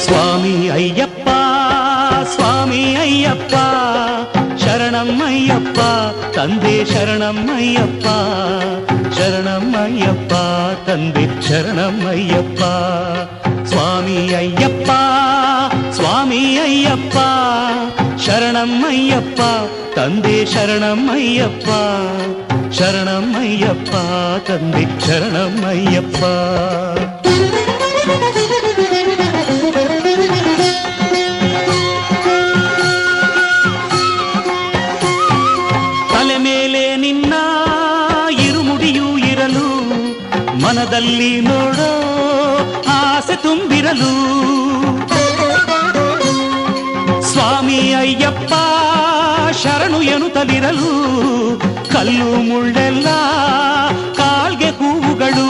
ಸ್ವಾಮಿ ಅಯ್ಯಪ್ಪ ಸ್ವಾಮಿ ಅಯ್ಯಪ್ಪ ಶರಣಮ್ಮಯ್ಯಪ್ಪ ತಂದೆ ಶರಣಮ್ಮಯ್ಯಪ್ಪ ಶರಣಮ್ಮಯ್ಯಪ್ಪ ತಂದೆ ಶರಣಮ್ಮಯ್ಯಪ್ಪ ಸ್ವಾಮಿ ಅಯ್ಯಪ್ಪ ಸ್ವಾಮಿ ಅಯ್ಯಪ್ಪ ಶರಣಮ್ಮಯ್ಯಪ್ಪ ತಂದೆ ಶರಣಮ್ಮಯ್ಯಪ್ಪ ಶರಣಮ್ಮಯ್ಯಪ್ಪ ತಂದೆ ಶರಣಮ್ಮಯ್ಯಪ್ಪ ತಲೆ ಮೇಲೆ ನಿನ್ನ ಇರುಮುಡಿಯೂ ಇರಲು ಮನದಲ್ಲಿ ನೋಡೋ ಆಸೆ ತುಂಬಿರಲು ಸ್ವಾಮಿ ಅಯ್ಯಪ್ಪ ಶರಣು ಎನ್ನುತ್ತಲಿರಲು ಕಲ್ಲು ಮುಳ್ಳೆಲ್ಲ ಕಾಲ್ಗೆ ಹೂವುಗಳು